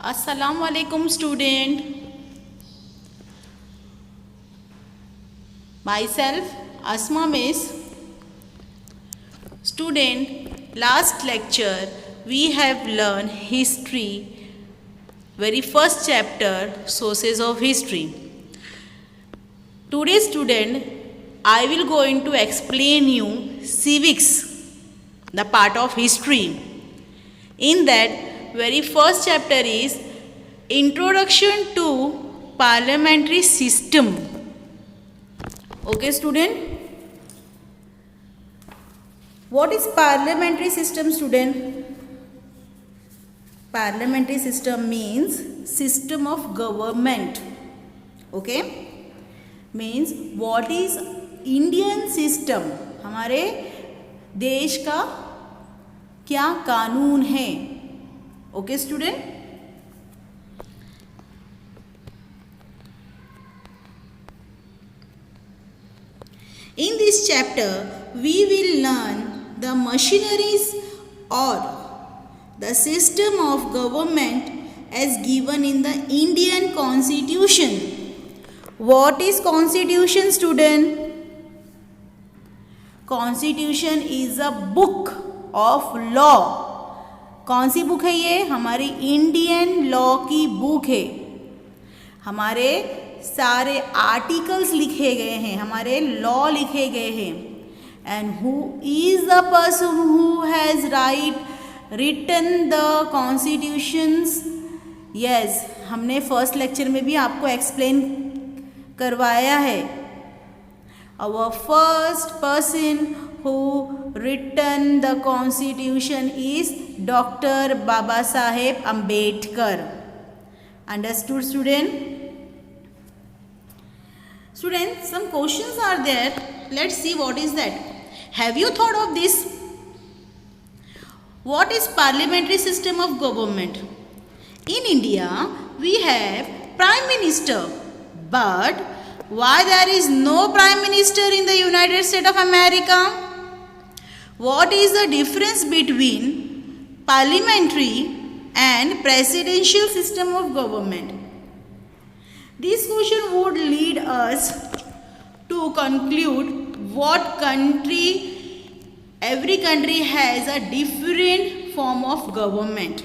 Assalamu alaikum student. Myself Asma Miss. Student, last lecture we have learned history, very first chapter, sources of history. Today student, I will going to explain you civics, the part of history. In that very first chapter is introduction to parliamentary system. Okay student, what is parliamentary system student? Parliamentary system means system of government. Okay, means what is Indian system, हमारे देश का क्या कानून है. Okay student, in this chapter we will learn the machineries or the system of government as given in the Indian Constitution. What is Constitution student? Constitution is a book of law. कौन सी book है ये? हमारी Indian law की book है. हमारे सारे articles लिखे गए हैं, हमारे लॉ लिखे गए हैं. And who is the person who has written the constitutions? Yes, हमने फर्स्ट लेक्चर में भी आपको एक्सप्लेन करवाया है. Our first person who written the constitution is Dr. Baba Saheb Ambedkar. Understood student? Students, some questions are there. Let's see what is that. Have you thought of this? What is parliamentary system of government? In India, we have Prime Minister, but why there is no Prime Minister in the United States of America? What is the difference between parliamentary and presidential system of government? This question would lead us to conclude what every country has a different form of government.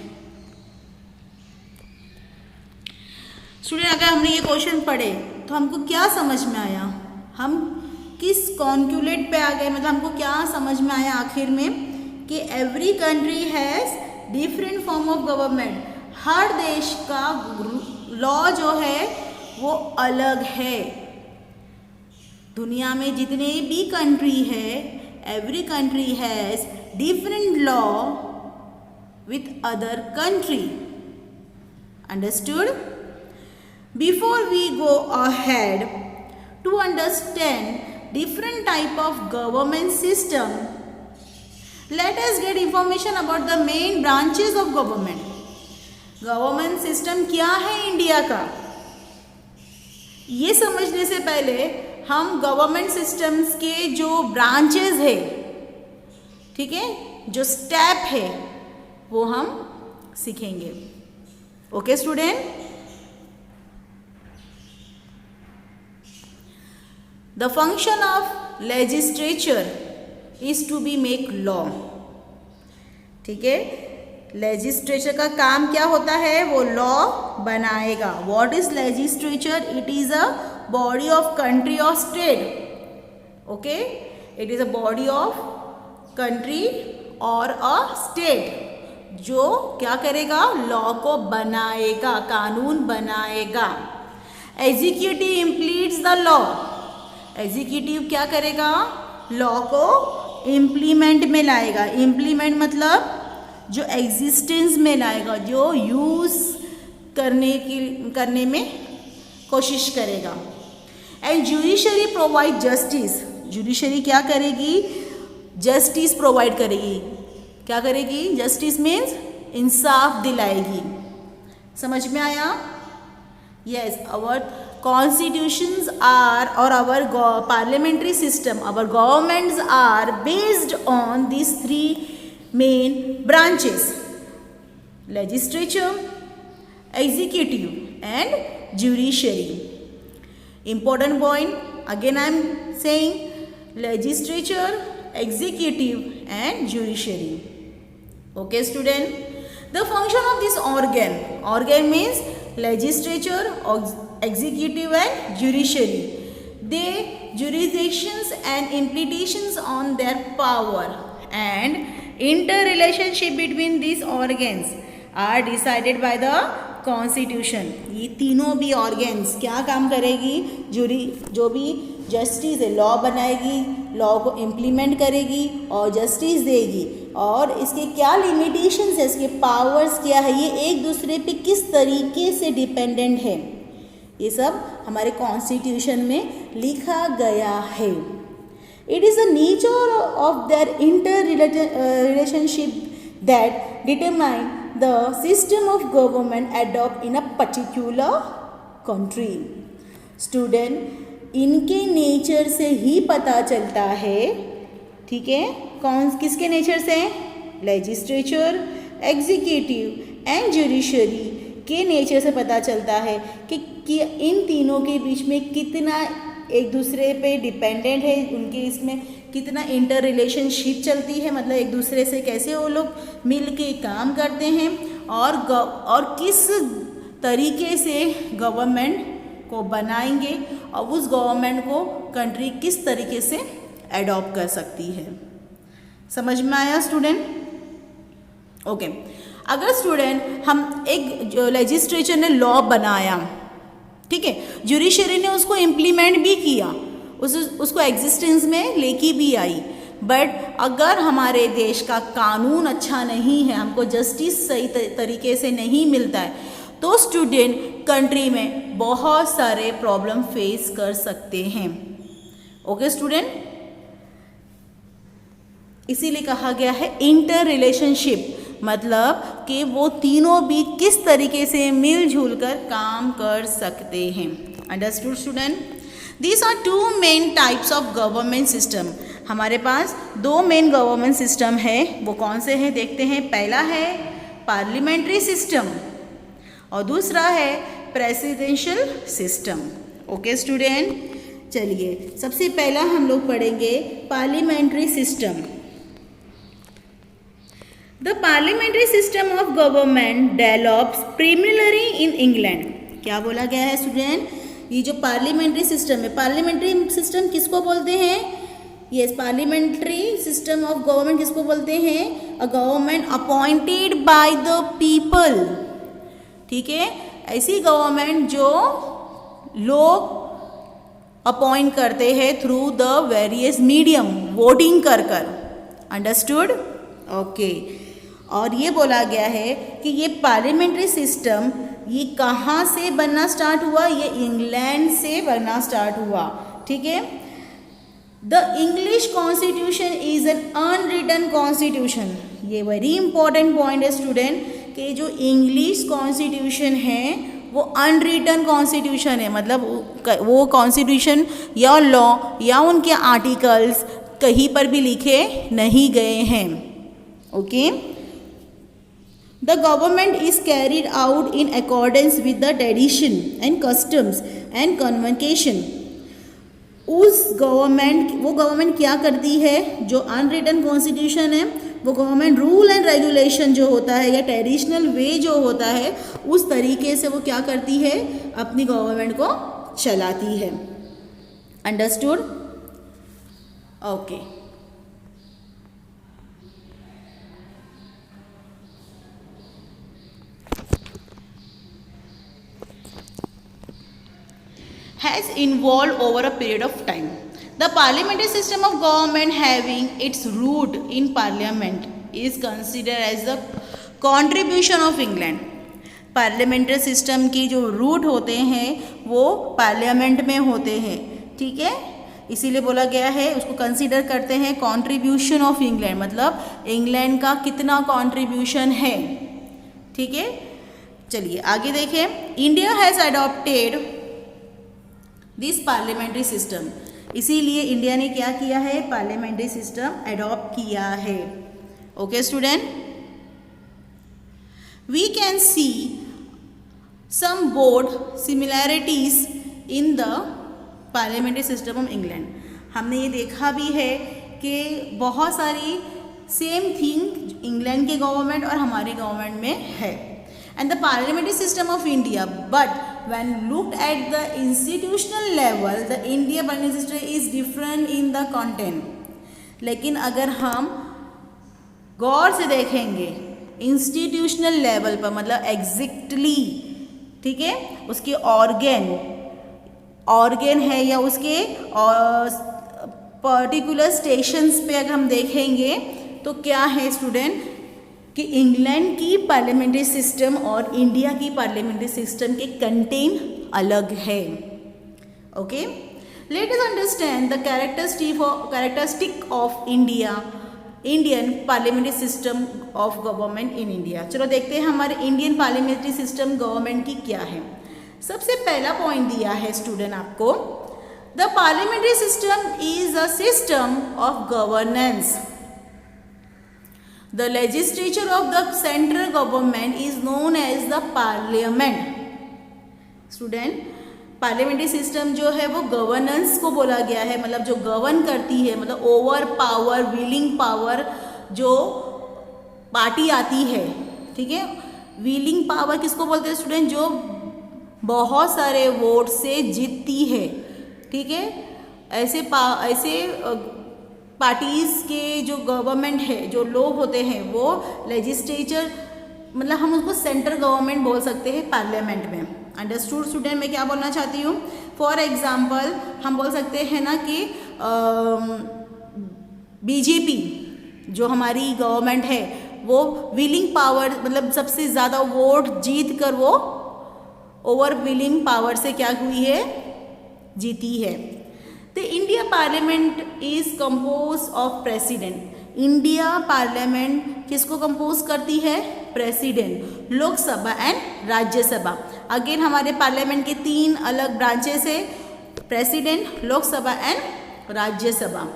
Student, अगर हमने ये question पढ़े तो हमको क्या समझ में आया? हम किस कॉन्क्लूडेड पे आ गए? मतलब हमको क्या समझ में आया आखिर में कि every country has different form of government. हर देश का लॉ जो है वो अलग है. दुनिया में जितने भी कंट्री है, every country has different law with other country. Understood? Before we go ahead to understand different type of government system, let us get information about the main branches of government. Government system क्या है India का? ये समझने से पहले हम government systems के जो ब्रांचेस है, ठीक है, जो स्टेप है वो हम सीखेंगे. Okay student? The function of legislature is to be make law. ठीक है, लेजिस्लेचर का काम क्या होता है? वो लॉ बनाएगा. What is legislature? It is a body of country or state. Okay, it is a body of country or a state जो क्या करेगा? लॉ को बनाएगा, कानून बनाएगा. Executive implements the law. Executive क्या करेगा? लॉ को इम्प्लीमेंट में लाएगा. इम्प्लीमेंट मतलब जो एग्जिस्टेंस में लाएगा, जो यूज़ करने में कोशिश करेगा. And judiciary provide justice. Judiciary क्या करेगी? जस्टिस प्रोवाइड करेगी. क्या करेगी? जस्टिस मीन्स इंसाफ दिलाएगी. समझ में आया? Yes, our constitutions are, or our parliamentary system, our governments are based on these three main branches: legislature, executive and judiciary. Important point, again I am saying legislature, executive and judiciary. Okay student, the function of this organ means legislature, executive and judiciary. They jurisdictions and implications on their power and interrelationship between these organs are decided by the constitution. ये तीनों भी organs क्या काम करेगी, जो भी justice है law बनाएगी, लॉ को इम्प्लीमेंट करेगी और जस्टिस देगी, और इसके क्या लिमिटेशंस है, इसके पावर्स क्या है, ये एक दूसरे पे किस तरीके से डिपेंडेंट है, ये सब हमारे कॉन्स्टिट्यूशन में लिखा गया है. It is the nature of their inter relationship that determine the system of government adopt in a particular country. Student, इनके नेचर से ही पता चलता है, ठीक है, किसके नेचर से, लेजिस्लेचर, एग्जीक्यूटिव एंड जुडिशरी के नेचर से पता चलता है कि इन तीनों के बीच में कितना एक दूसरे पे डिपेंडेंट है, उनके इसमें कितना इंटर रिलेशनशिप चलती है, मतलब एक दूसरे से कैसे वो लोग मिल के काम करते हैं, और किस तरीके से गवर्नमेंट को बनाएंगे और उस गवर्नमेंट को कंट्री किस तरीके से एडॉप्ट कर सकती है. समझ में आया स्टूडेंट? ओके. अगर स्टूडेंट हम एक जो लेजिस्लेचर ने लॉ बनाया, ठीक है, जुडिशरी ने उसको इम्प्लीमेंट भी किया, उसको एग्जिस्टेंस में लेके भी आई, बट अगर हमारे देश का कानून अच्छा नहीं है, हमको जस्टिस सही तरीके से नहीं मिलता है, तो स्टूडेंट कंट्री में बहुत सारे प्रॉब्लम फेस कर सकते हैं. ओके स्टूडेंट, इसीलिए कहा गया है इंटर रिलेशनशिप, मतलब कि वो तीनों भी किस तरीके से मिलजुल कर काम कर सकते हैं. Understood student? These are two main types of government system. हमारे पास दो मेन गवर्नमेंट सिस्टम है, वो कौन से हैं देखते हैं. पहला है पार्लियामेंट्री सिस्टम और दूसरा है प्रेसिडेंशियल सिस्टम. ओके स्टूडेंट, चलिए सबसे पहला हम लोग पढ़ेंगे parliamentary system. The parliamentary system of government develops प्रीमिलरी in England. क्या बोला गया है स्टूडेंट? ये जो पार्लियामेंट्री सिस्टम है, पार्लियामेंट्री सिस्टम किसको बोलते हैं? Yes, parliamentary system of government किसको बोलते हैं? A government appointed by the people. ठीक है, ऐसी गवर्नमेंट जो लोग अपॉइंट करते हैं through the various medium, voting कर. अंडरस्टूड? ओके. और ये बोला गया है कि ये पार्लियामेंट्री सिस्टम ये कहाँ से बनना स्टार्ट हुआ? ये इंग्लैंड से बनना स्टार्ट हुआ. ठीक है. The English constitution is an unwritten constitution. ये वेरी इंपॉर्टेंट पॉइंट है स्टूडेंट, कि जो इंग्लिश कॉन्स्टिट्यूशन है वो अनरिटन कॉन्स्टिट्यूशन है, मतलब वो कॉन्स्टिट्यूशन या लॉ या उनके आर्टिकल्स कहीं पर भी लिखे नहीं गए हैं. Okay. The government is carried out in accordance with the tradition and customs and convocation. वो गवर्नमेंट क्या करती है? जो अनरिटन कॉन्स्टिट्यूशन है वो गवर्नमेंट रूल एंड रेगुलेशन जो होता है या ट्रेडिशनल वे जो होता है उस तरीके से वो क्या करती है? अपनी गवर्नमेंट को चलाती है. Understood? Okay. has evolved over a period of time. The parliamentary system of government having its root in parliament is considered as the contribution of England. Parliamentary system की जो रूट होते हैं वो पार्लियामेंट में होते हैं. ठीक है, इसीलिए बोला गया है, उसको कंसीडर करते हैं कॉन्ट्रीब्यूशन ऑफ इंग्लैंड, मतलब इंग्लैंड का कितना कॉन्ट्रीब्यूशन है. ठीक है, चलिए आगे देखें. India has adopted this parliamentary system. इसीलिए इंडिया ने क्या किया है? पार्लियामेंट्री सिस्टम अडॉप्ट किया है. Okay student, we can see some board similarities in the parliamentary system of England. हमने ये देखा भी है कि बहुत सारी सेम थिंग इंग्लैंड के गवर्नमेंट और हमारे गवर्नमेंट में है. And the parliamentary system of India, but when looked at the institutional level, the India parliamentary system is different in the content. लेकिन अगर हम गौर से देखेंगे इंस्टीट्यूशनल लेवल पर, मतलब एग्जैक्टली, ठीक है, उसके ऑर्गेन है या उसके पर्टिकुलर स्टेशंस पे अगर हम देखेंगे तो क्या है स्टूडेंट कि इंग्लैंड की पार्लियामेंट्री सिस्टम और इंडिया की पार्लियामेंट्री सिस्टम के कंटेंट अलग है. Okay, let us understand the characteristic of Indian parliamentary system of government in India. चलो देखते हैं हमारे इंडियन पार्लियामेंट्री सिस्टम गवर्नमेंट की क्या है. सबसे पहला पॉइंट दिया है स्टूडेंट आपको, the parliamentary system is a system of governance. The legislature of the central government is known as the parliament. Student, parliamentary system जो है वो गवर्नेंस को बोला गया है, मतलब जो गवर्न करती है, मतलब ओवर पावर, विलिंग पावर जो पार्टी आती है, ठीक है. विलिंग पावर किसको बोलते हैं स्टूडेंट? जो बहुत सारे वोट से जीतती है, ठीक है. ऐसे पार्टीज़ के जो गवर्नमेंट है, जो लोग होते हैं वो लेजिस्लेचर, मतलब हम उसको सेंट्रल गवर्नमेंट बोल सकते हैं पार्लियामेंट में. Understood student? मैं क्या बोलना चाहती हूँ, फॉर एग्जांपल हम बोल सकते हैं ना कि बीजेपी जो हमारी गवर्नमेंट है वो विलिंग पावर, मतलब सबसे ज़्यादा वोट जीत कर वो ओवर विलिंग पावर से क्या हुई है, जीती है. The India Parliament is composed of President. India parliament किसको कंपोज करती है? President. Lok Sabha and Rajya Sabha. Again हमारे पार्लियामेंट के 3 अलग ब्रांचेस है, president, Lok Sabha and Rajya Sabha.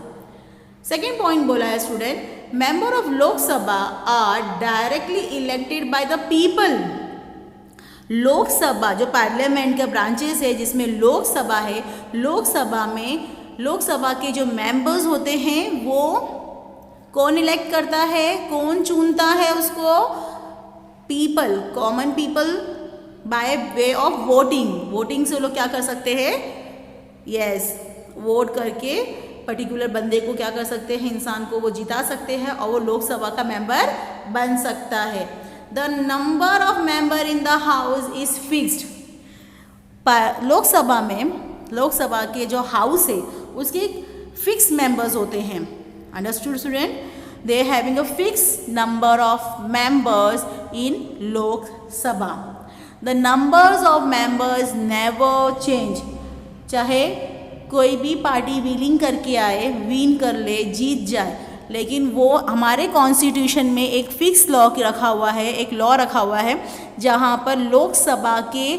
Second point बोला है student, member of Lok Sabha are directly elected by the people. Lok Sabha जो पार्लियामेंट का ब्रांचेस है जिसमें लोकसभा है, लोकसभा के जो मेंबर्स होते हैं वो कौन इलेक्ट करता है, कौन चुनता है उसको? People, common people, by way of voting. Voting से वो लोग क्या कर सकते हैं? यस, वोट करके पर्टिकुलर बंदे को क्या कर सकते हैं, इंसान को वो जिता सकते हैं और वो लोकसभा का मेंबर बन सकता है. The number of member in the house is fixed. Lok Sabha में, लोकसभा के जो हाउस है उसके फिक्स मेंबर्स होते हैं. Understood student? They having a fix number of members in Lok Sabha. The numbers of members never change. चाहे कोई भी पार्टी विलिंग करके आए, विन कर ले, जीत जाए, लेकिन वो हमारे कॉन्स्टिट्यूशन में एक फिक्स लॉ रखा हुआ है, एक लॉ रखा हुआ है जहाँ पर लोकसभा के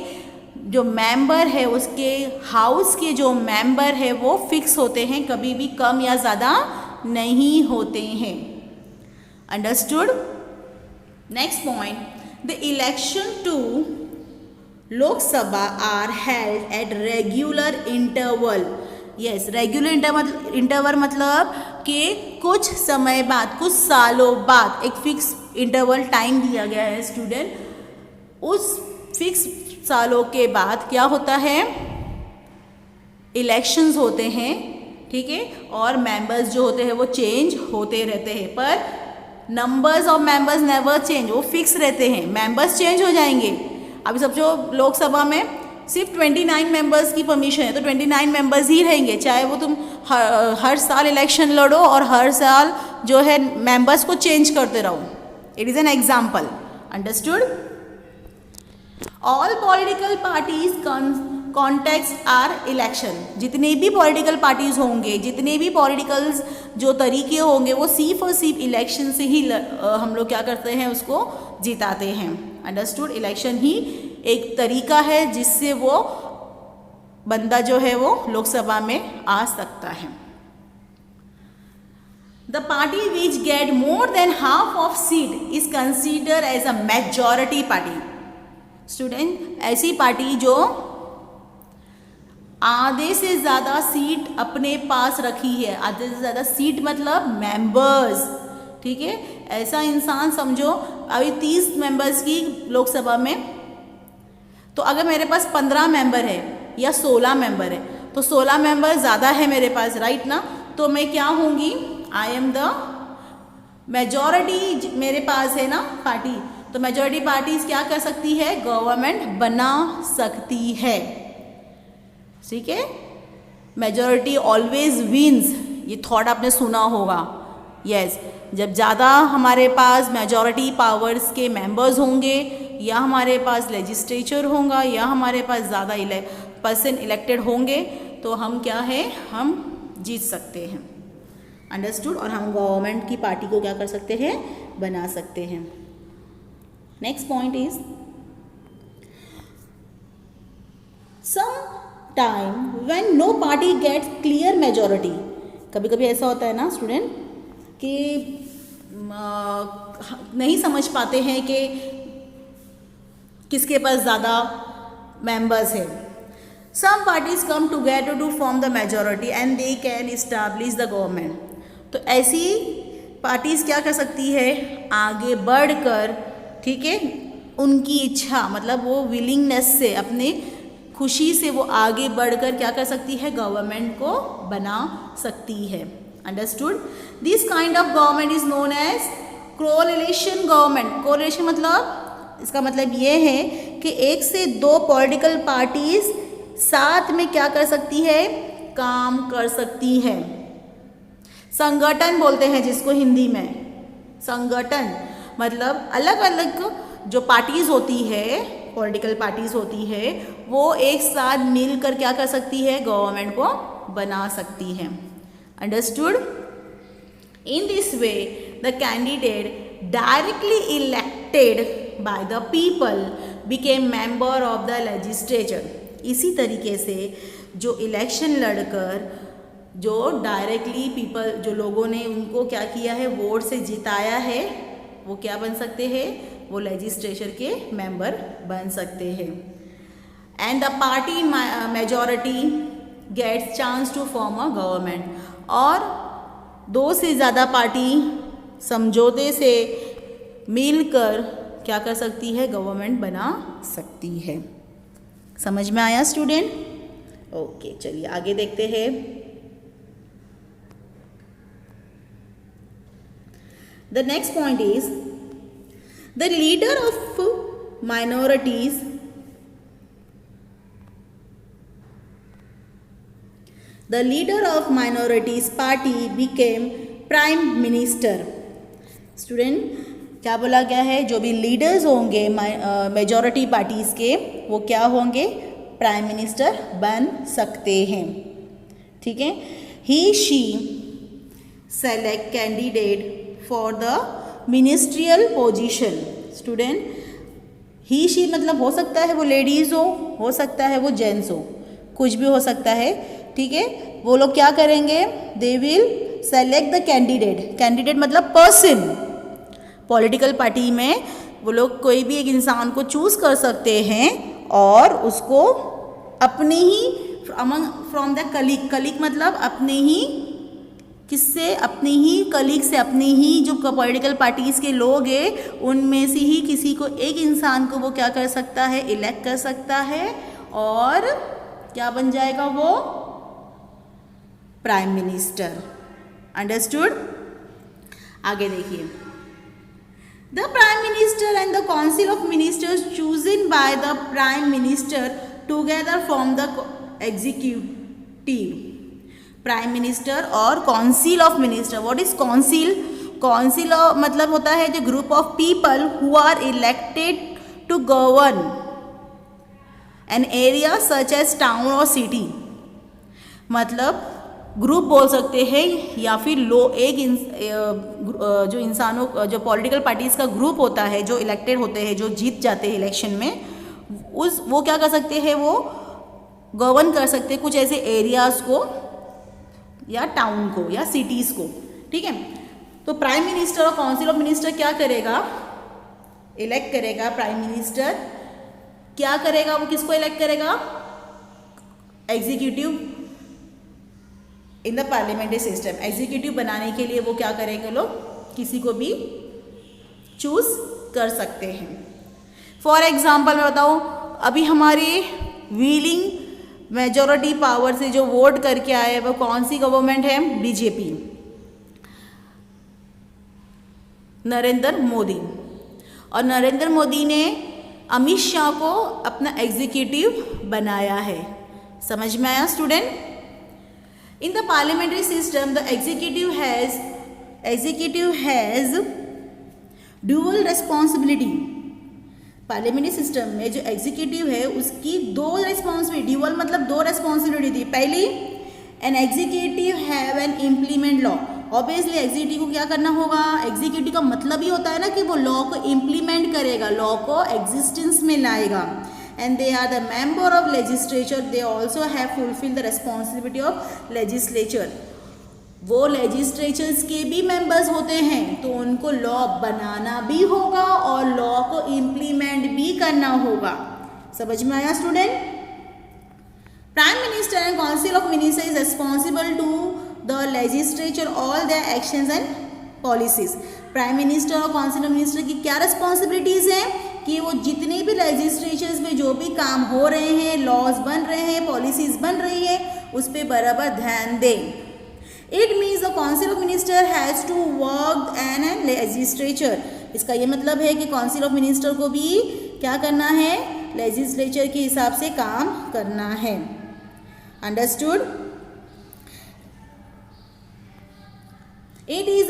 जो मेंबर है, उसके हाउस के जो मेंबर है वो फिक्स होते हैं, कभी भी कम या ज़्यादा नहीं होते हैं. Understood? Next point, the election to Lok Sabha are held at regular interval. Yes, regular interval मतलब कि कुछ समय बाद, कुछ सालों बाद एक फिक्स इंटरवल टाइम दिया गया है स्टूडेंट. उस फिक्स सालों के बाद क्या होता है? इलेक्शंस होते हैं, ठीक है, और मेंबर्स जो होते हैं वो चेंज होते रहते हैं, पर numbers of members never change. वो फिक्स रहते हैं, मेंबर्स चेंज हो जाएंगे. अभी सब जो लोकसभा में सिर्फ 29 मेंबर्स की परमिशन है तो 29 मेंबर्स ही रहेंगे, चाहे वो तुम हर साल इलेक्शन लड़ो और हर साल जो है मेंबर्स को चेंज करते रहो. It is an example. Understood? All political parties context or election. जितने भी पॉलिटिकल पार्टीज होंगे, जितने भी पॉलिटिकल जो तरीके होंगे वो सिर्फ और सिर्फ इलेक्शन से ही हम लोग क्या करते हैं, उसको जिताते हैं. अंडरस्टूड? इलेक्शन ही एक तरीका है जिससे वो बंदा जो है वो लोकसभा में आ सकता है. The party which get more than half of seat is consider as a majority party. Student, ऐसी पार्टी जो आधे से ज़्यादा सीट अपने पास रखी है, आधे से ज़्यादा सीट मतलब मेंबर्स, ठीक है। ऐसा इंसान समझो, अभी 30 मेंबर्स की लोकसभा में, तो अगर मेरे पास 15 मेंबर है या 16 मेंबर है, तो 16 मेंबर ज़्यादा है मेरे पास, राइट ना। तो मैं क्या होंगी, आई एम द मेजॉरिटी, मेरे पास है ना पार्टी, तो मेजॉरिटी पार्टीज क्या कर सकती है, गवर्नमेंट बना सकती है, ठीक है। मेजॉरिटी ऑलवेज विंस, ये थॉट आपने सुना होगा, यस। जब ज़्यादा हमारे पास मेजॉरिटी पावर्स के मेंबर्स होंगे, या हमारे पास लेजिस्लेचर होगा, या हमारे पास ज़्यादा पर्सन इलेक्टेड होंगे, तो हम क्या है, हम जीत सकते हैं, अंडरस्टूड। और हम गवर्नमेंट की पार्टी को क्या कर सकते हैं, बना सकते हैं। Next point is some time when no party gets clear majority. कभी कभी ऐसा होता है ना स्टूडेंट कि नहीं समझ पाते हैं कि किसके पास ज़्यादा मेंबर्स है। Some parties come together to form the majority and they can establish the government. तो ऐसी पार्टीज क्या कर सकती है, आगे बढ़कर, ठीक है, उनकी इच्छा मतलब वो विलिंगनेस से, अपने खुशी से वो आगे बढ़कर क्या कर सकती है, गवर्नमेंट को बना सकती है, understood. This kind of government is known as coalition government. Coalition मतलब, इसका मतलब ये है कि एक से दो पॉलिटिकल पार्टीज साथ में क्या कर सकती है, काम कर सकती है। संगठन बोलते हैं जिसको हिंदी में, संगठन मतलब अलग अलग जो पार्टीज होती है, पॉलिटिकल पार्टीज होती है, वो एक साथ मिलकर क्या कर सकती है, गवर्नमेंट को बना सकती है, understood. In this way the candidate directly elected by the people became member of the legislature. इसी तरीके से जो इलेक्शन लड़कर, जो डायरेक्टली पीपल, जो लोगों ने उनको क्या किया है, वोट से जिताया है, वो क्या बन सकते हैं, वो लेजिस्लेचर के मेंबर बन सकते हैं। And the party majority gets chance to form a government. और दो से ज़्यादा पार्टी समझौते से मिलकर क्या कर सकती है, गवर्नमेंट बना सकती है। समझ में आया स्टूडेंट? ओके, चलिए आगे देखते हैं। The next point is the leader of minorities party became prime minister। Student क्या बोला गया है, जो भी लीडर्स होंगे मेजॉरिटी पार्टीज के, वो क्या होंगे, प्राइम मिनिस्टर बन सकते हैं, ठीक है। He she select candidate for the ministerial position. Student, he she मतलब हो सकता है वो लेडीज़ हो सकता है वो जेंट्स हो, कुछ भी हो सकता है, ठीक है। वो लोग क्या करेंगे, they will select the candidate. Candidate मतलब पर्सन। पॉलिटिकल पार्टी में वो लोग कोई भी एक इंसान को चूज़ कर सकते हैं और उसको अपने ही फ्रॉम द कलीग मतलब अपने ही किससे, अपने ही कलीग से, अपने ही जो पॉलिटिकल पार्टीज़ के लोग हैं उनमें से ही किसी को, एक इंसान को वो क्या कर सकता है, इलेक्ट कर सकता है, और क्या बन जाएगा वो, प्राइम मिनिस्टर, अंडरस्टूड। आगे देखिए, the prime minister and the council of ministers chosen by the prime minister together from the executive. Prime minister और council of minister. What is council? Council मतलब होता है जो group of people who are elected to govern an area such as town or city. मतलब group बोल सकते हैं, या फिर जो इंसानों, जो पॉलिटिकल पार्टीज का ग्रुप होता है, जो इलेक्टेड होते हैं, जो जीत जाते हैं इलेक्शन में, वो क्या कर सकते हैं, वो गवर्न कर सकते हैं कुछ ऐसे एरियाज को या टाउन को या सिटीज़ को, ठीक है। तो प्राइम मिनिस्टर और काउंसिल ऑफ मिनिस्टर क्या करेगा, इलेक्ट करेगा प्राइम मिनिस्टर क्या करेगा, वो किसको इलेक्ट करेगा, executive in the parliamentary system. Executive बनाने के लिए वो क्या करेंगे, लोग किसी को भी चूज कर सकते हैं। फॉर एग्जाम्पल मैं बताऊँ, अभी हमारी व्हीलिंग मेजॉरिटी पावर से जो वोट करके आए वो कौन सी गवर्नमेंट है, बीजेपी, नरेंद्र मोदी। और नरेंद्र मोदी ने अमित शाह को अपना एग्जीक्यूटिव बनाया है। समझ में आया student? In the parliamentary system the executive has dual responsibility. Parliamentary system में जो एग्जीक्यूटिव है उसकी दो रिस्पॉन्सिबिलिटी, ड्यूअल मतलब दो रिस्पॉन्सिबिलिटी थी। पहली, an executive have an implement law. Obviously executive को क्या करना होगा, एग्जीक्यूटिव का मतलब ही होता है ना कि वो लॉ को इम्प्लीमेंट करेगा, लॉ को एग्जिस्टेंस में लाएगा। And they are the member of legislature, they also have fulfill the responsibility of legislature. वो लेजिस्लेचर्स के भी मेंबर्स होते हैं, तो उनको लॉ बनाना भी होगा और लॉ को इम्प्लीमेंट भी करना होगा। समझ में आया student? Prime minister and council of minister is responsible to the legislature all their actions and policies. Prime minister और काउंसिल ऑफ मिनिस्टर की क्या रिस्पॉन्सिबिलिटीज हैं कि वो जितने भी लेजिस्लेचर्स में जो भी काम हो रहे हैं, लॉज बन रहे हैं, पॉलिसीज बन रही है, उस पर बराबर ध्यान दें। It means the Council of Minister has to work and a legislature। इसका ये मतलब है कि काउंसिल ऑफ मिनिस्टर को भी क्या करना है, लेजिस्लेचर के हिसाब से काम करना है। Understood? It is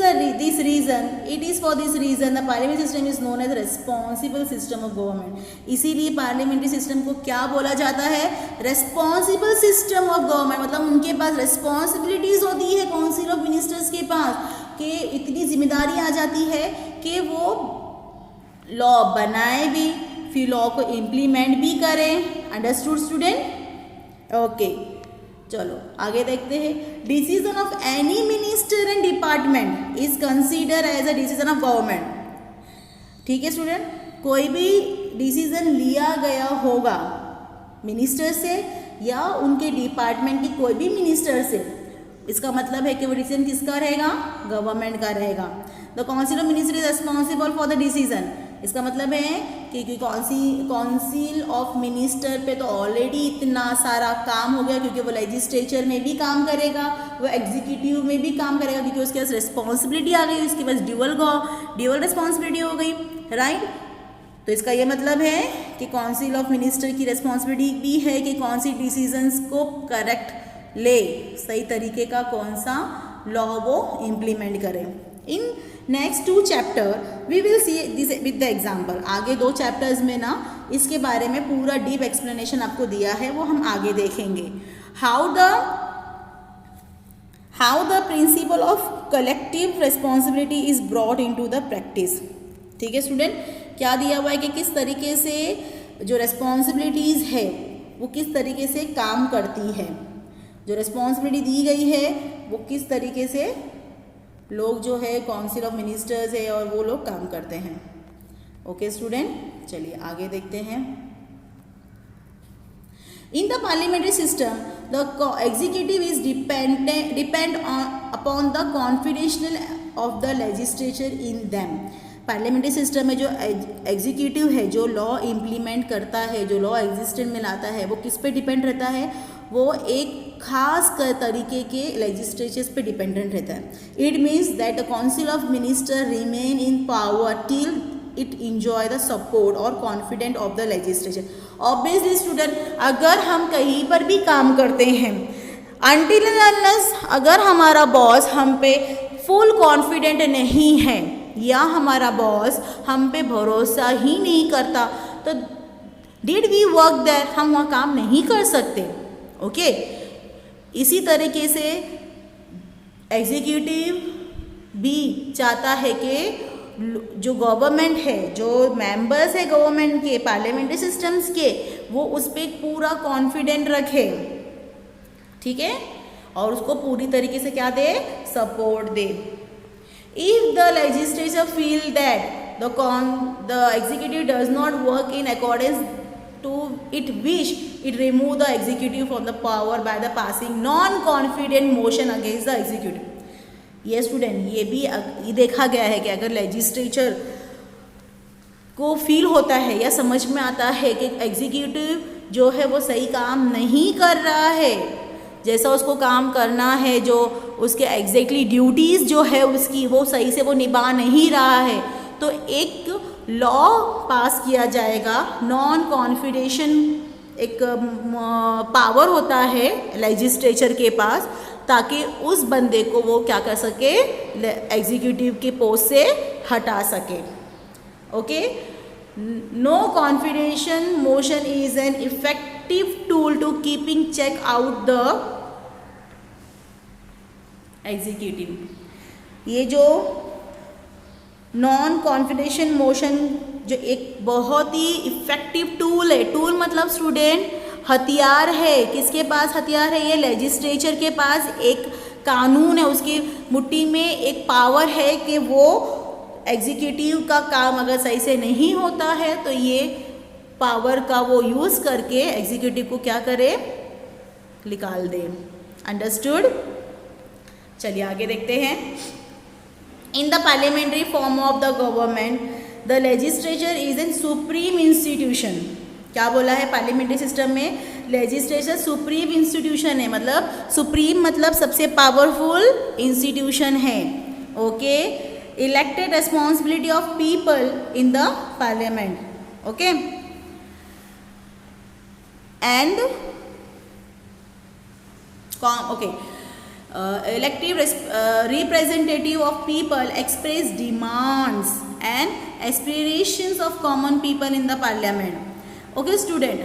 for this reason the parliamentary system is known as the responsible system of government। इसीलिए पार्लियामेंट्री सिस्टम को क्या बोला जाता है, रेस्पॉन्सिबल सिस्टम ऑफ गवर्नमेंट। मतलब उनके पास रिस्पॉन्सिबिलिटीज होती है काउंसिल ऑफ मिनिस्टर्स के पास, कि इतनी जिम्मेदारी आ जाती है कि वो लॉ बनाए भी, फिर लॉ को इम्प्लीमेंट भी करें। Understood student? ओके, चलो आगे देखते हैं। Decision of any minister and department is consider as a decision of government. ठीक है स्टूडेंट, कोई भी डिसीजन लिया गया होगा मिनिस्टर से या उनके डिपार्टमेंट के कोई भी मिनिस्टर से, इसका मतलब है कि वो डिसीजन किसका रहेगा, गवर्नमेंट का रहेगा। The council of minister is responsible for the decision. इसका मतलब है कि काउंसिल ऑफ मिनिस्टर पे तो ऑलरेडी इतना सारा काम हो गया, क्योंकि वो लेजिस्लेचर में भी काम करेगा, वो एग्जीक्यूटिव में भी काम करेगा, क्योंकि उसके पास रिस्पॉन्सिबिलिटी आ गई, उसके पास ड्यूअल रिस्पॉन्सिबिलिटी हो गई, राइट। तो इसका ये मतलब है कि काउंसिल ऑफ मिनिस्टर की रिस्पॉन्सिबिलिटी भी है कि कौन सी डिसीजंस को करेक्ट ले, सही तरीके का कौन सा लॉ वो इम्प्लीमेंट करें। In next 2 chapter we will see this with the example. आगे 2 चैप्टर्स में ना इसके बारे में पूरा डीप एक्सप्लेनेशन आपको दिया है, वो हम आगे देखेंगे। How the principle of collective responsibility is brought into the practice. ठीक है स्टूडेंट, क्या दिया हुआ है कि किस तरीके से जो रिस्पॉन्सिबिलिटीज़ है वो किस तरीके से काम करती है, जो रिस्पॉन्सिबिलिटी दी गई है वो किस तरीके से लोग जो है काउंसिल ऑफ मिनिस्टर्स है और वो लोग काम करते हैं। ओके स्टूडेंट, चलिए आगे देखते हैं। In the parliamentary system the executive is depend upon the confidential of the legislature in them. Parliamentary system में जो एग्जीक्यूटिव है, जो लॉ इम्प्लीमेंट करता है, जो लॉ एग्जिस्टेंस में लाता है, वो किस पे डिपेंड रहता है, वो एक खास तरीके के लेजिस्लेचर्स पे डिपेंडेंट रहता है। It means that the council of minister remain in power till it enjoy the support और confident of the legislature. Obviously student, अगर हम कहीं पर भी काम करते हैं, अनटिल अनलेस अगर हमारा बॉस हम पे फुल कॉन्फिडेंट नहीं है या हमारा बॉस हम पे भरोसा ही नहीं करता, तो डिड वी वर्क देयर, हम वहाँ काम नहीं कर सकते। ओके, इसी तरीके से एग्जीक्यूटिव भी चाहता है कि जो गवर्नमेंट है, जो मेंबर्स है गवर्नमेंट के, पार्लियामेंट्री सिस्टम्स के, वो उस पर पूरा कॉन्फिडेंट रखे, ठीक है, और उसको पूरी तरीके से क्या दे, सपोर्ट दे। If the legislature feel that the executive does not work in accordance it wish it remove the executive from the power by the passing non-confident motion against the executive. ये स्टूडेंट ये भी ये देखा गया है कि अगर लेजिस्लेचर को फील होता है या समझ में आता है कि एग्जीक्यूटिव जो है वो सही काम नहीं कर रहा है जैसा उसको काम करना है, जो उसके एग्जैक्टली ड्यूटीज़ जो है उसकी वो सही से वो निभा नहीं रहा है, तो एक लॉ पास किया जाएगा। नॉन कॉन्फिडेशन एक पावर होता है लेजिस्लेचर के पास, ताकि उस बंदे को वो क्या कर सके, एग्जीक्यूटिव के पोस्ट से हटा सके। Okay, no confidence motion is an effective tool to keeping check out the executive. ये जो नॉन कॉन्फिडेंशन मोशन जो एक बहुत ही इफेक्टिव टूल है, टूल मतलब स्टूडेंट हथियार है। किसके पास हथियार है? ये लेजिस्लेचर के पास एक कानून है, उसकी मुट्ठी में एक पावर है कि वो एग्जीक्यूटिव का काम अगर सही से नहीं होता है तो ये पावर का वो यूज़ करके एग्जीक्यूटिव को क्या करे, निकाल दे। अंडरस्टूड? चलिए आगे देखते हैं। In the parliamentary form of the government the legislature is an supreme institution. क्या बोला है? पार्लियामेंट्री सिस्टम में लेजिस्लेचर सुप्रीम इंस्टीट्यूशन है, मतलब सुप्रीम मतलब सबसे पावरफुल इंस्टीट्यूशन है। Okay, elected responsibility of people in the parliament. Okay, and elective representative of people express demands and aspirations of common people in the parliament। Okay student,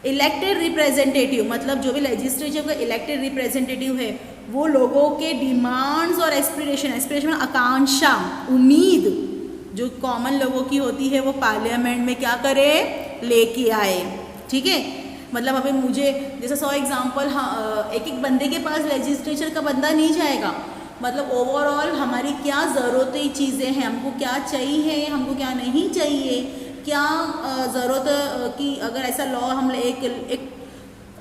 elected representative मतलब जो भी legislature का elected representative है वो लोगों के demands और aspiration आकांक्षा, उम्मीद जो कॉमन लोगों की होती है वो पार्लियामेंट में क्या करे, लेके आए। ठीक है, मतलब अभी मुझे जैसे 100 एग्जाम्पल, हाँ, एक एक बंदे के पास लेजिस्लेचर का बंदा नहीं जाएगा, मतलब ओवरऑल हमारी क्या ज़रूरतें चीज़ें हैं, हमको क्या चाहिए, हमको क्या नहीं चाहिए, क्या ज़रूरत की अगर ऐसा लॉ हम एक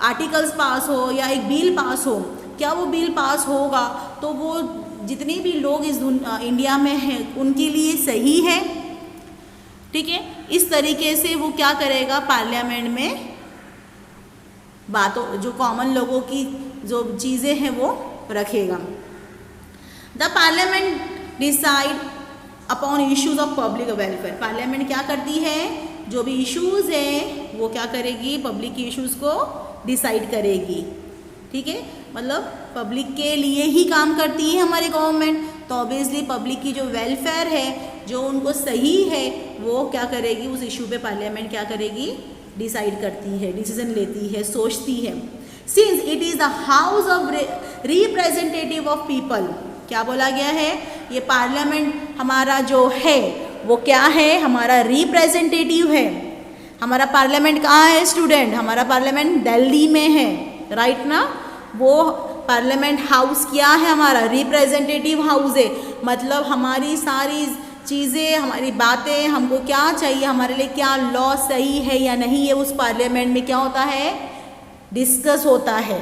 आर्टिकल्स पास हो या एक बिल पास हो, क्या वो बिल पास होगा तो वो जितने भी लोग इस इंडिया में हैं उनके लिए सही है। ठीक है, इस तरीके से वो क्या करेगा, पार्लियामेंट में बातों जो कॉमन लोगों की जो चीज़ें हैं वो रखेगा। The parliament decide upon issues of public welfare. Parliament क्या करती है, जो भी इश्यूज़ हैं वो क्या करेगी, पब्लिक की इश्यूज़ को डिसाइड करेगी। ठीक है, मतलब पब्लिक के लिए ही काम करती है हमारी गवर्नमेंट, तो ऑब्वियसली पब्लिक की जो वेलफेयर है, जो उनको सही है, वो क्या करेगी, उस इशू पे पार्लियामेंट क्या करेगी, डिसाइड करती है, डिसीजन लेती है, सोचती है। Since it is the house of representative of people, क्या बोला गया है, ये पार्लियामेंट हमारा जो है वो क्या है, हमारा रिप्रेजेंटेटिव है। हमारा पार्लियामेंट कहाँ है स्टूडेंट? हमारा पार्लियामेंट दिल्ली में है, राइट ना। वो पार्लियामेंट हाउस क्या है, हमारा रिप्रेजेंटेटिव हाउस है, मतलब हमारी सारी चीज़ें, हमारी बातें, हमको क्या चाहिए, हमारे लिए क्या लॉ सही है या नहीं है, उस पार्लियामेंट में क्या होता है, डिस्कस होता है।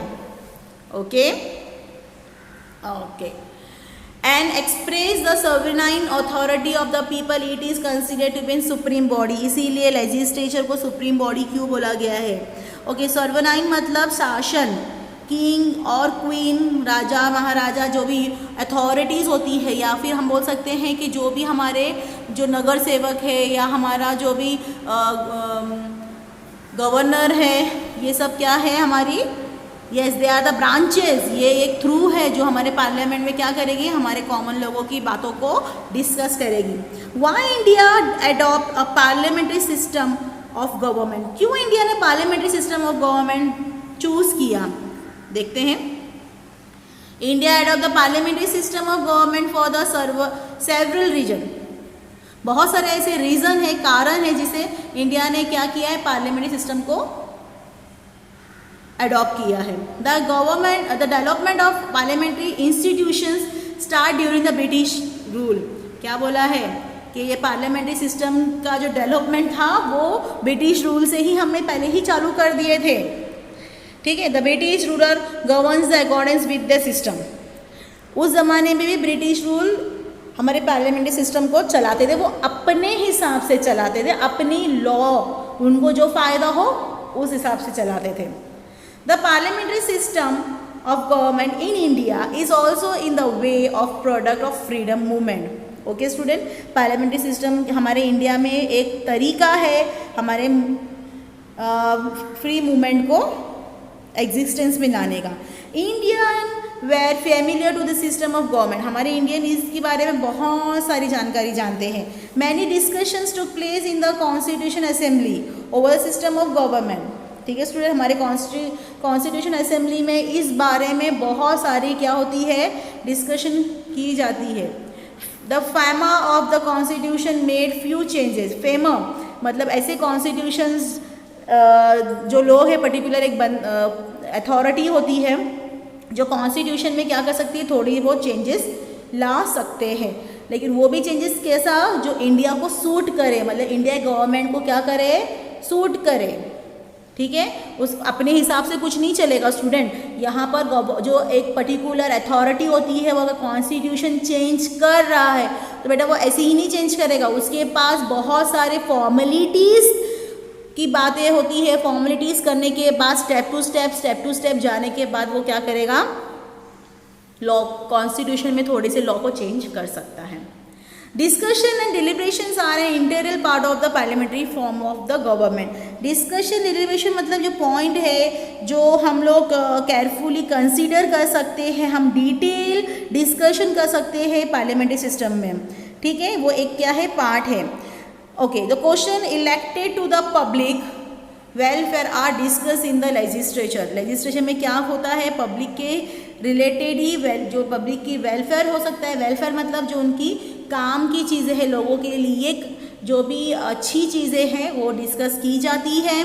Okay okay, and express the sovereign authority of the people, it is considered to be supreme body. इसीलिए लेजिस्लेचर को सुप्रीम बॉडी क्यों बोला गया है। ओके, सोवरेन मतलब शासन, किंग और क्वीन, राजा महाराजा, जो भी अथॉरिटीज़ होती है, या फिर हम बोल सकते हैं कि जो भी हमारे जो नगर सेवक है या हमारा जो भी गवर्नर है, ये सब क्या है हमारी, yes they are the branches. ये एक थ्रू है जो हमारे पार्लियामेंट में क्या करेगी, हमारे कॉमन लोगों की बातों को डिस्कस करेगी। Why India adopt a parliamentary system of government? क्यों इंडिया ने parliamentary system of government choose किया, देखते हैं। India adopt the parliamentary system of government for the several reason. बहुत सारे ऐसे रीजन है, कारण है जिसे इंडिया ने क्या किया है, पार्लियामेंट्री सिस्टम को अडॉप्ट किया है। The development of parliamentary institutions start during the British rule. क्या बोला है कि ये पार्लियामेंट्री सिस्टम का जो डेवलपमेंट था वो ब्रिटिश रूल से ही हमने पहले ही चालू कर दिए थे। ठीक है, the British ruler governs the accordance with the system. उस ज़माने में भी ब्रिटिश रूल हमारे पार्लियामेंट्री सिस्टम को चलाते थे, वो अपने हिसाब से चलाते थे, अपनी लॉ, उनको जो फ़ायदा हो उस हिसाब से चलाते थे। The parliamentary system of government in India is also in the way of product of freedom movement। Okay student, parliamentary system हमारे इंडिया में एक तरीका है हमारे फ्री मूवमेंट को एग्जिस्टेंस में लाने का। Indian were familiar to the system of government, हमारे इंडियन इसके बारे में बहुत सारी जानकारी जानते हैं। Many discussions took place in the constitution assembly over the system of government. ठीक है स्टूडेंट, हमारे कॉन्स्टिट्यूशन असेंबली में इस बारे में बहुत सारी क्या होती है, डिस्कशन की जाती है। The FEMA of the constitution made few changes. FEMA मतलब ऐसे कॉन्स्टिट्यूशंस जो लोग हैं, पर्टिकुलर एक अथॉरिटी होती है जो कॉन्स्टिट्यूशन में क्या कर सकती है, थोड़ी बहुत चेंजेस ला सकते हैं, लेकिन वो भी चेंजेस कैसा, जो इंडिया को सूट करे, मतलब इंडिया गवर्नमेंट को क्या करे, सूट करे। ठीक है, उस अपने हिसाब से कुछ नहीं चलेगा स्टूडेंट। यहाँ पर जो एक पर्टिकुलर अथॉरिटी होती है वो अगर कॉन्स्टिट्यूशन चेंज कर रहा है तो बेटा वो ऐसे ही नहीं चेंज करेगा, उसके पास बहुत सारे फॉर्मेलिटीज़ की बातें होती है। फॉर्मेलिटीज़ करने के बाद स्टेप टू स्टेप जाने के बाद वो क्या करेगा, लॉ, कॉन्स्टिट्यूशन में थोड़े से लॉ को चेंज कर सकता है। Discussion and deliberations are an interior part of the parliamentary form of the government. Discussion deliberation मतलब जो पॉइंट है जो हम लोग केयरफुली कंसीडर कर सकते हैं, हम डिटेल डिस्कशन कर सकते हैं पार्लियामेंट्री सिस्टम में। ठीक है, वो एक क्या है, पार्ट है। Okay, the question elected to the public welfare are discuss in the legislature. Legislation में क्या होता है, पब्लिक के रिलेटेड ही जो पब्लिक की वेलफेयर हो सकता है। वेलफेयर मतलब जो उनकी काम की चीज़ें हैं, लोगों के लिए जो भी अच्छी चीज़ें हैं वो डिस्कस की जाती है।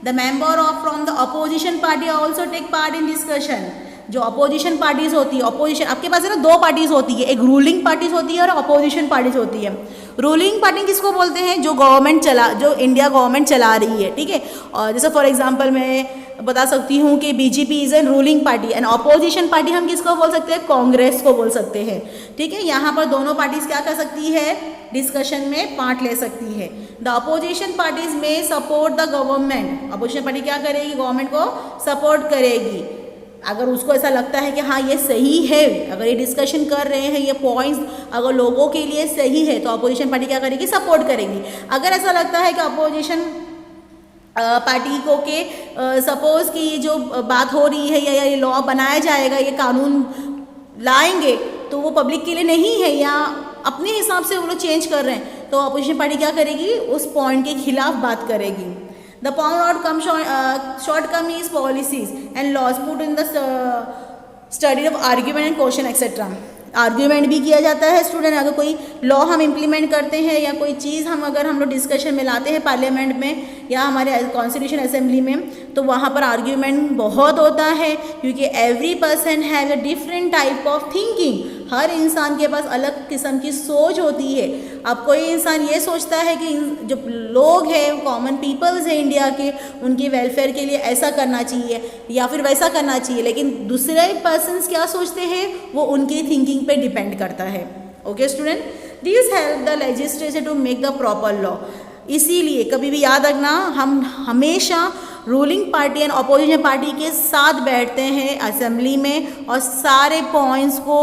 The member of from the opposition party also take part in discussion. जो अपोजिशन पार्टीज होती है, अपोजिशन आपके पास है ना, दो पार्टीज होती है, एक रूलिंग पार्टीज होती है और अपोजिशन पार्टीज होती है। रूलिंग पार्टी किसको बोलते हैं, जो इंडिया गवर्नमेंट चला रही है। ठीक है, और जैसे फॉर एग्जांपल मैं बता सकती हूँ कि BJP is an ruling party and opposition party हम किसको बोल सकते हैं, कांग्रेस को बोल सकते हैं। ठीक है, यहाँ पर दोनों पार्टीज क्या कर सकती है, डिस्कशन में पार्ट ले सकती है। द अपोजिशन पार्टीज में support the government. Opposition party क्या करेगी, गवर्नमेंट को सपोर्ट करेगी। अगर उसको ऐसा लगता है कि हाँ ये सही है, अगर ये डिस्कशन कर रहे हैं, ये पॉइंट्स अगर लोगों के लिए सही है तो अपोजिशन पार्टी क्या करेगी, सपोर्ट करेगी। अगर ऐसा लगता है कि अपोजिशन पार्टी को के सपोज कि ये जो बात हो रही है या ये लॉ बनाया जाएगा, ये कानून लाएंगे तो वो पब्लिक के लिए नहीं है या अपने हिसाब से वो लोग चेंज कर रहे हैं, तो अपोजिशन पार्टी क्या करेगी, उस पॉइंट के खिलाफ बात करेगी। The shortcomings, policies and laws put in the study of argument and question etc. Argument भी किया जाता है स्टूडेंट। अगर कोई लॉ हम इम्प्लीमेंट करते हैं या कोई चीज़ अगर हम लोग डिस्कशन में लाते हैं पार्लियामेंट में या हमारे कॉन्स्टिट्यूशन असेंबली में, तो वहाँ पर आर्ग्यूमेंट बहुत होता है, क्योंकि every person have a different type of thinking. हर इंसान के पास अलग किस्म की सोच होती है। अब कोई इंसान ये सोचता है कि जो लोग हैं, कॉमन पीपल्स हैं इंडिया के, उनकी वेलफेयर के लिए ऐसा करना चाहिए या फिर वैसा करना चाहिए, लेकिन दूसरे पर्सन्स क्या सोचते हैं वो उनकी थिंकिंग पे डिपेंड करता है। Okay student, this help the legislature to make the proper law. इसीलिए कभी भी याद रखना, हम हमेशा ruling party and opposition party के साथ बैठते हैं असेंबली में और सारे पॉइंट्स को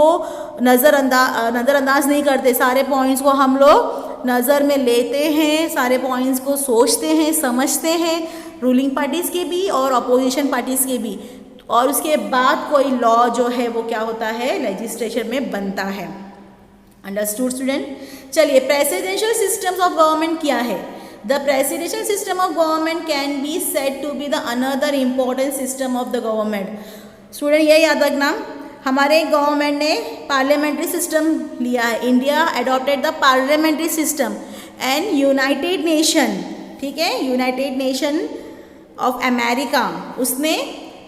नज़रअंदाज नहीं करते। सारे पॉइंट्स को हम लोग नज़र में लेते हैं, सारे पॉइंट्स को सोचते हैं, समझते हैं, रूलिंग पार्टीज़ के भी और अपोजिशन पार्टीज़ के भी, और उसके बाद कोई लॉ जो है वो क्या होता है, लेजिस्लेचर में बनता है। Understood student. चलिए, प्रेसिडेंशियल सिस्टम्स ऑफ गवर्नमेंट क्या है। The presidential system of government can be said to be the another important system of the government. Student ये याद रखना, हमारे गवर्नमेंट ने पार्लियामेंट्री सिस्टम लिया है। India adopted the parliamentary system and United Nation, ठीक है, यूनाइटेड नेशन ऑफ अमेरिका, उसने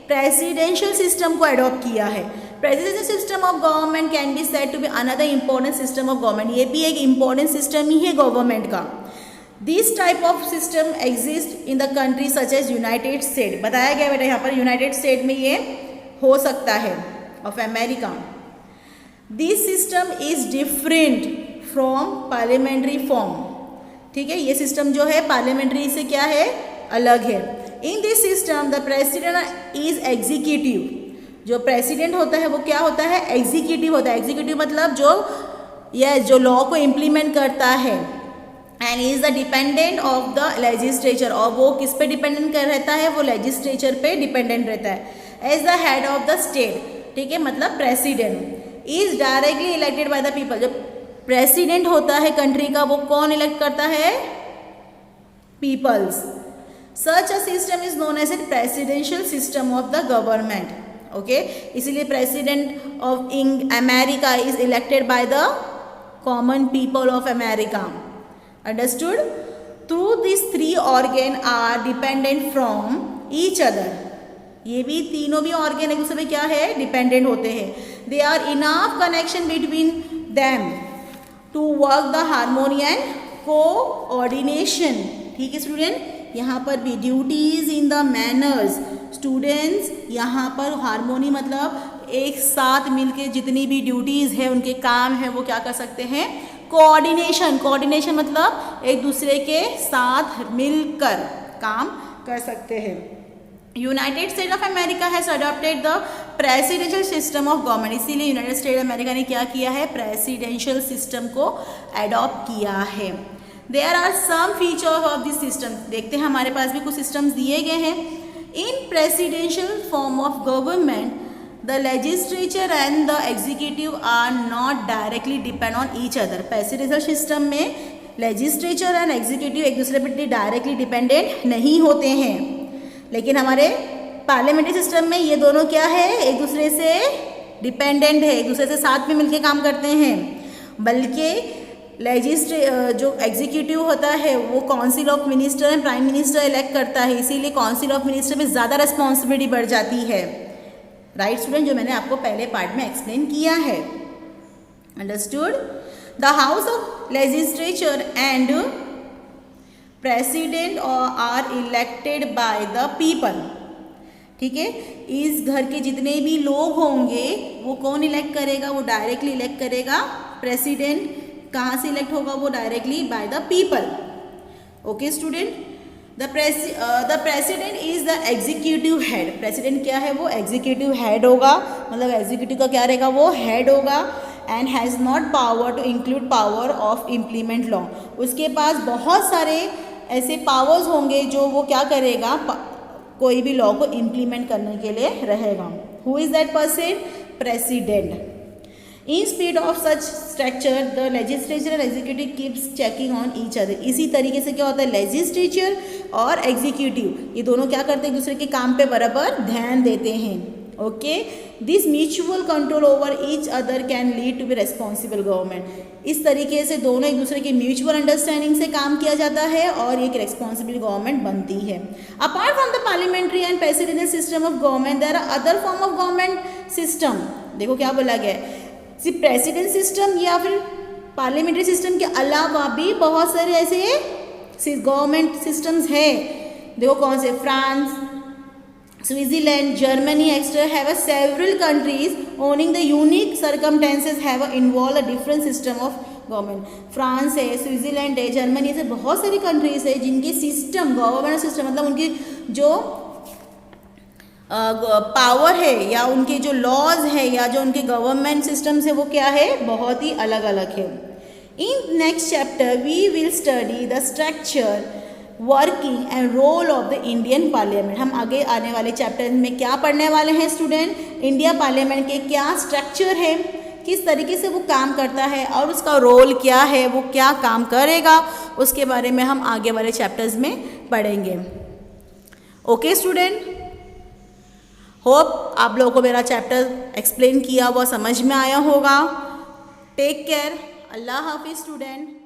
प्रेसिडेंशियल सिस्टम को अडॉप्ट किया है। Presidential system of government can be said to be another important system of government, ये भी एक इंपॉर्टेंट सिस्टम ही है गवर्नमेंट का। This type of system exist in the country such as United State, बताया गया बेटा यहाँ पर यूनाइटेड स्टेट में ये हो सकता है of America. This system is different from parliamentary form, ठीक है, ये सिस्टम जो है पार्लियामेंट्री से क्या है, अलग है। In this system the president is executive, जो प्रेसिडेंट होता है वो क्या होता है, एग्जीक्यूटिव होता है। एग्जीक्यूटिव मतलब जो लॉ को इम्प्लीमेंट करता है, and is the dependent of the legislature, और वो किस पे डिपेंडेंट कर रहता है, वो लेजिस्लेचर पे डिपेंडेंट रहता है। As the head of the state, ठीक है, मतलब president is directly elected by the people, जो प्रेसिडेंट होता है कंट्री का वो कौन इलेक्ट करता है, peoples. Such a system is known as a presidential system of the government, okay, इसीलिए president of America is elected by the common people of America, understood. Through this three organ are dependent from each other, ये भी तीनों भी organ एक दूसरे पे क्या है, डिपेंडेंट होते हैं। They are enough connection between them to work the harmony and coordination, ठीक है स्टूडेंट। यहाँ पर भी duties in the manners, students यहाँ पर हार्मोनी मतलब एक साथ मिलके जितनी भी ड्यूटीज है उनके काम है वो क्या कर सकते हैं, कोऑर्डिनेशन। कोऑर्डिनेशन मतलब एक दूसरे के साथ मिलकर काम कर सकते हैं। United state of America has adopted the presidential system of government, इसीलिए यूनाइटेड स्टेट अमेरिका ने क्या किया है, प्रेसिडेंशियल सिस्टम को अडॉप्ट किया है। There are some features of this system, देखते हैं हमारे पास भी कुछ सिस्टम्स दिए गए हैं। In presidential form of government the legislature and the executive are not directly depend on each other. Presidential system में लेजिस्लेचर एंड एग्जीक्यूटिव एक दूसरे पर डायरेक्टली डिपेंडेंट नहीं होते हैं, लेकिन हमारे पार्लियामेंट्री सिस्टम में ये दोनों क्या है, एक दूसरे से डिपेंडेंट है, एक दूसरे से साथ में मिलकर काम करते हैं। बल्कि जो एग्जीक्यूटिव होता है वो council of minister and prime minister elect करता है, इसीलिए काउंसिल ऑफ मिनिस्टर में ज़्यादा रिस्पॉन्सिबिलिटी बढ़ जाती है, राइट स्टूडेंट, जो मैंने आपको पहले पार्ट में एक्सप्लेन किया है, understood. The house of legislature and president are elected by the people, ठीक है। इस घर के जितने भी लोग होंगे वो कौन इलेक्ट करेगा, वो डायरेक्टली इलेक्ट करेगा। प्रेसिडेंट कहाँ से इलेक्ट होगा, वो directly by the people, okay student. The president is the executive head, president क्या है, वो एग्जीक्यूटिव हेड होगा, मतलब एग्जीक्यूटिव का क्या रहेगा, वो हेड होगा। And has not power to include power of implement law, उसके पास बहुत सारे ऐसे पावर्स होंगे जो वो क्या करेगा, कोई भी लॉ को इम्प्लीमेंट करने के लिए रहेगा। Who is that person, president. In speed of such structure the legislature and executive keeps checking on each other, इसी तरीके से क्या होता है, लेजिस्लेचर और एग्जीक्यूटिव ये दोनों क्या करते हैं, एक दूसरे के काम पे बराबर ध्यान देते हैं, okay. This mutual control over each other can lead to be responsible government, इस तरीके से दोनों एक दूसरे के म्यूचुअल अंडरस्टैंडिंग से काम किया जाता है और एक रेस्पॉन्सिबल गवर्नमेंट बनती है। Apart from the parliamentary and presidential system of government there are other form of government system, देखो क्या बोला गया है, सिर्फ प्रेसिडेंट सिस्टम या फिर पार्लियामेंट्री सिस्टम के अलावा भी बहुत सारे ऐसे गवर्नमेंट सिस्टम्स हैं, देखो कौन से, France, Switzerland, Germany etcetera have several countries owning the unique circumstances have involve a different system of government. France है, स्विट्जरलैंड है, जर्मनी से बहुत सारी कंट्रीज है जिनके सिस्टम, गवर्नमेंट सिस्टम मतलब उनकी जो पावर है या उनके जो लॉज है या जो उनके गवर्नमेंट सिस्टम्स है वो क्या है, बहुत ही अलग अलग है। In next chapter we will study the structure, working and role of the Indian parliament. हम आगे आने वाले चैप्टर में क्या पढ़ने वाले हैं स्टूडेंट, इंडिया पार्लियामेंट के क्या स्ट्रक्चर है, किस तरीके से वो काम करता है और उसका रोल क्या है, वो क्या काम करेगा, उसके बारे में हम आगे वाले चैप्टर्स में पढ़ेंगे, ओके स्टूडेंट। होप आप लोगों को मेरा चैप्टर एक्सप्लेन किया हुआ समझ में आया होगा। टेक केयर, अल्लाह हाफिज़ स्टूडेंट।